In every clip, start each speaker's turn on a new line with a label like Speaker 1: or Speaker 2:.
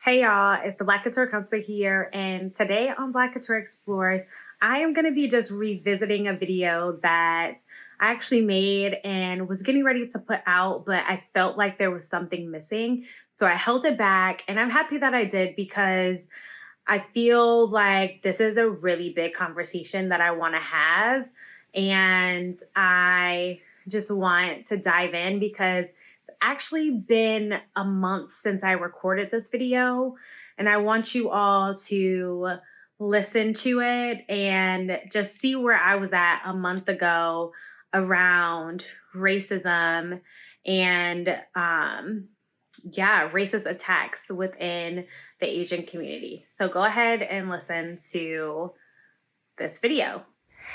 Speaker 1: Hey y'all, it's the Black Couture Counselor here, and today on Black Couture Explores, I am going to be just revisiting a video that I actually made and was getting ready to put out, but I felt like there was something missing. So I held it back, and I'm happy that I did because I feel like this is a really big conversation that I want to have, and I just want to dive in because it's actually been a month since I recorded this video, and I want you all to listen to it and just see where I was at a month ago around racism and racist attacks within the Asian community. So go ahead and listen to this video.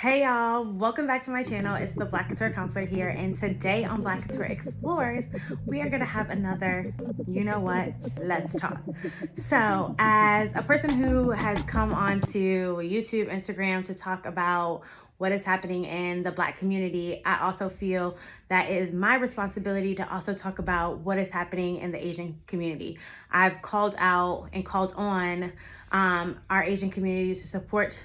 Speaker 1: Hey y'all, welcome back to my channel. It's the Black Couture Counselor here, and today on Black Couture Explores, we are gonna have another, you know what, let's talk. So as a person who has come onto YouTube, Instagram to talk about what is happening in the Black community, I also feel that it is my responsibility to also talk about what is happening in the Asian community. I've called out and called on our Asian community to support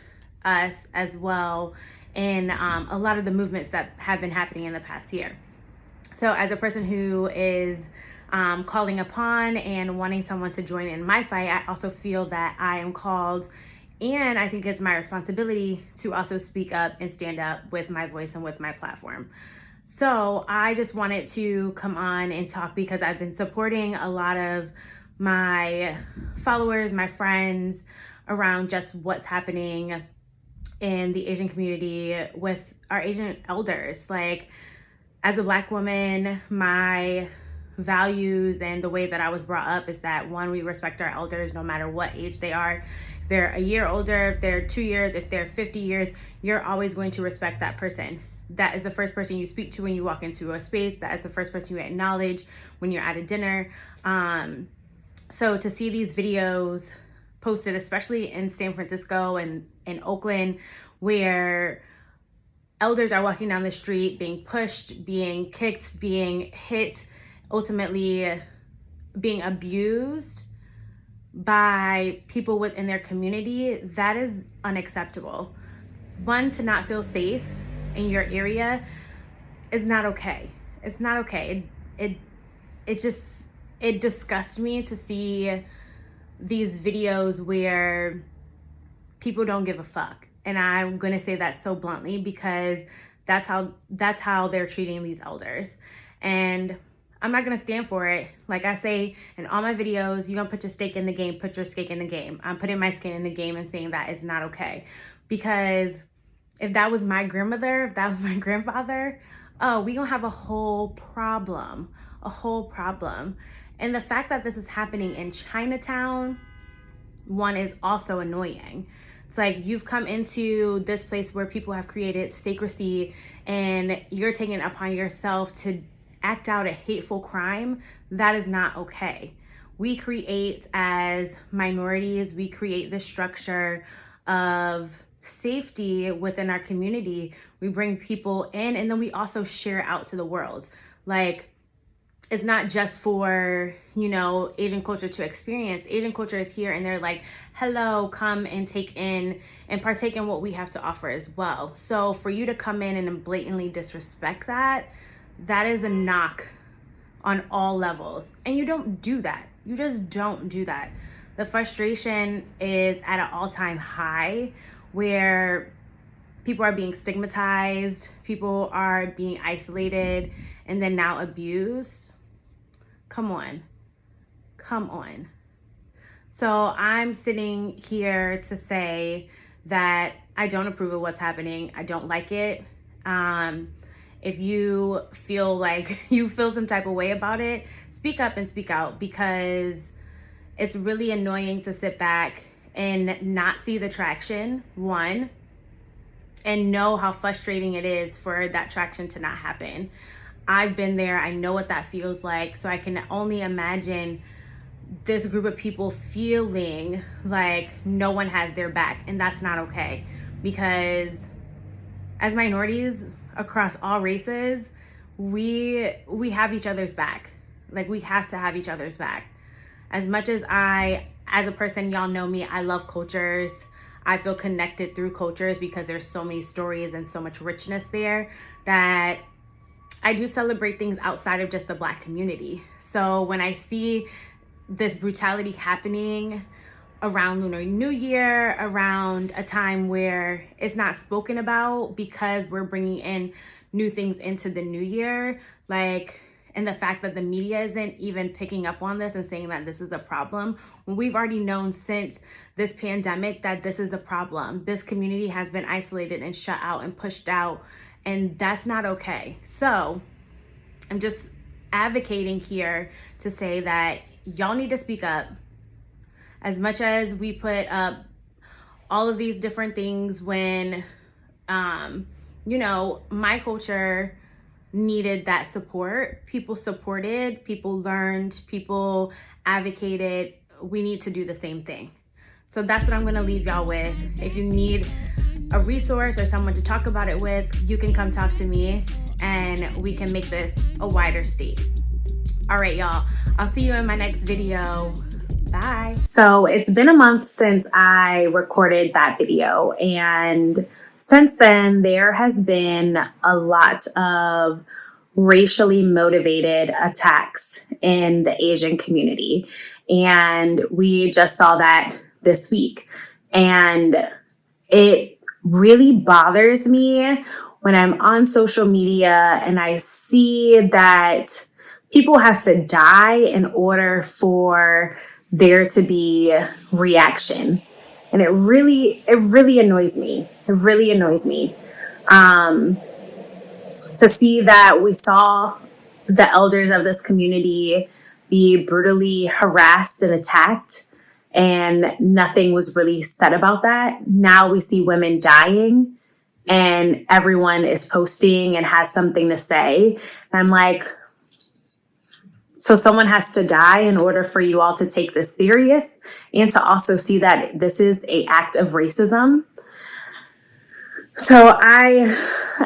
Speaker 1: us as well in a lot of the movements that have been happening in the past year. So as a person who is calling upon and wanting someone to join in my fight, I also feel that I am called, and I think it's my responsibility to also speak up and stand up with my voice and with my platform. So I just wanted to come on and talk because I've been supporting a lot of my followers, my friends, around just what's happening in the Asian community with our Asian elders. Like, as a Black woman, my values and the way that I was brought up is that, one, we respect our elders no matter what age they are. If they're a year older, if they're 2 years, if they're 50 years, you're always going to respect that person. That is the first person you speak to when you walk into a space. That is the first person you acknowledge when you're at a dinner. So to see these videos posted, especially in San Francisco and in Oakland, where elders are walking down the street being pushed, being kicked, being hit, ultimately being abused by people within their community, that is unacceptable. One, to not feel safe in your area is not okay. It's not okay. It disgusts me to see these videos where people don't give a fuck. And I'm gonna say that so bluntly because that's how they're treating these elders. And I'm not gonna stand for it. Like I say in all my videos, you're gonna put your stake in the game, put your stake in the game. I'm putting my skin in the game and saying that is not okay. Because if that was my grandmother, if that was my grandfather, oh, we gonna have a whole problem. And the fact that this is happening in Chinatown, one, is also annoying. It's like you've come into this place where people have created secrecy and you're taking it upon yourself to act out a hateful crime. That is not okay. We create, as minorities, we create the structure of safety within our community. We bring people in and then we also share out to the world. Like, it's not just for, Asian culture to experience. Asian culture is here and they're like, hello, come and take in and partake in what we have to offer as well. So for you to come in and blatantly disrespect that is a knock on all levels. And you don't do that. You just don't do that. The frustration is at an all-time high where people are being stigmatized, people are being isolated, and then now abused. Come on. So I'm sitting here to say that I don't approve of what's happening. I don't like it. If you feel like you feel some type of way about it, speak up and speak out, because it's really annoying to sit back and not see the traction, one, and know how frustrating it is for that traction to not happen. I've been there. I know what that feels like. So I can only imagine this group of people feeling like no one has their back. And that's not okay, because as minorities across all races, we have each other's back. Like, we have to have each other's back. As much as I as a person, y'all know me, I love cultures. I feel connected through cultures because there's so many stories and so much richness there that I do celebrate things outside of just the Black community. So when I see this brutality happening around Lunar New Year, around a time where it's not spoken about because we're bringing in new things into the new year, like, and the fact that the media isn't even picking up on this and saying that this is a problem, when we've already known since this pandemic that this is a problem. This community has been isolated and shut out and pushed out, and that's not okay. So I'm just advocating here to say that y'all need to speak up. As much as we put up all of these different things when, my culture needed that support. People supported, people learned, people advocated. We need to do the same thing. So that's what I'm going to leave y'all with. If you need a resource or someone to talk about it with, you can come talk to me and we can make this a wider state. All right, y'all. I'll see you in my next video. Bye. So it's been a month since I recorded that video, and since then there has been a lot of racially motivated attacks in the Asian community, and we just saw that this week. And it really bothers me when I'm on social media and I see that people have to die in order for there to be reaction. And it really annoys me. It really annoys me to see that we saw the elders of this community be brutally harassed and attacked, and nothing was really said about that. Now we see women dying and everyone is posting and has something to say. And I'm like, so someone has to die in order for you all to take this serious and to also see that this is an act of racism. So I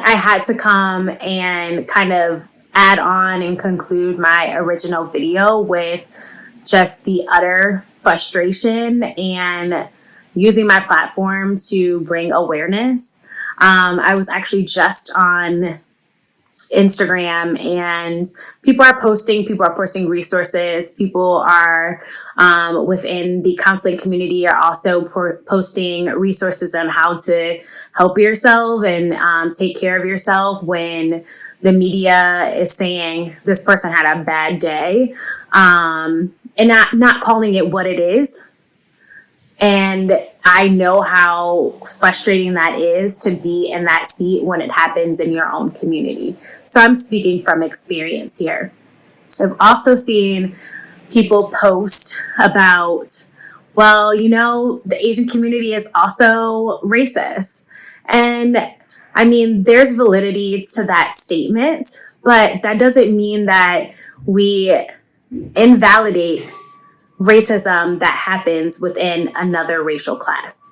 Speaker 1: had to come and kind of add on and conclude my original video with just the utter frustration and using my platform to bring awareness. I was actually just on Instagram, and people are posting resources. People are within the counseling community are also posting resources on how to help yourself and take care of yourself when the media is saying this person had a bad day, and not calling it what it is. And I know how frustrating that is to be in that seat when it happens in your own community. So I'm speaking from experience here. I've also seen people post about, well, the Asian community is also racist. And I mean, there's validity to that statement, but that doesn't mean that we invalidate racism that happens within another racial class.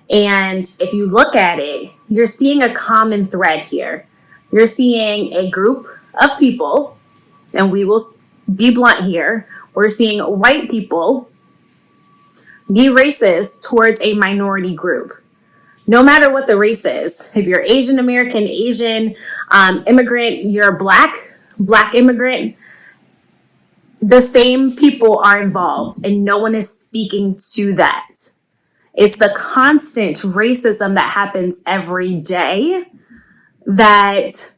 Speaker 1: And if you look at it, you're seeing a common thread here. You're seeing a group of people, and we will be blunt here, we're seeing white people be racist towards a minority group. No matter what the race is, if you're Asian American, Asian immigrant, you're black immigrant, the same people are involved and no one is speaking to that. It's the constant racism that happens every day that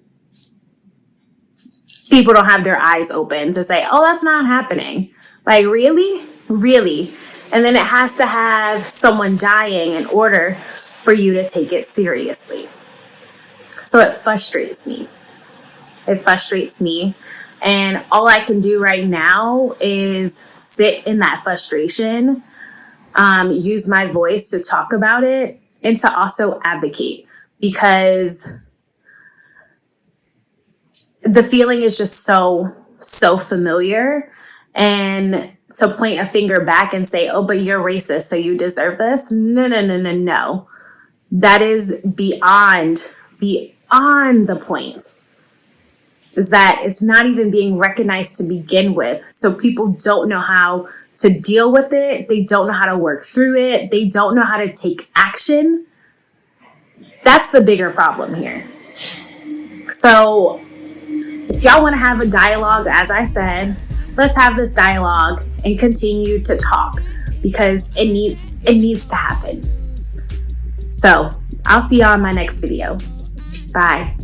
Speaker 1: people don't have their eyes open to say, oh, that's not happening. Like, really? Really? And then it has to have someone dying in order for you to take it seriously. So it frustrates me. And all I can do right now is sit in that frustration, use my voice to talk about it, and to also advocate, because the feeling is just so familiar. And to point a finger back and say, oh, but you're racist, so you deserve this. No. That is beyond the point. is that it's not even being recognized to begin with. So people don't know how to deal with it. They don't know how to work through it. They don't know how to take action. That's the bigger problem here. So if y'all want to have a dialogue, as I said, let's have this dialogue and continue to talk, because it needs to happen. So I'll see y'all in my next video. Bye.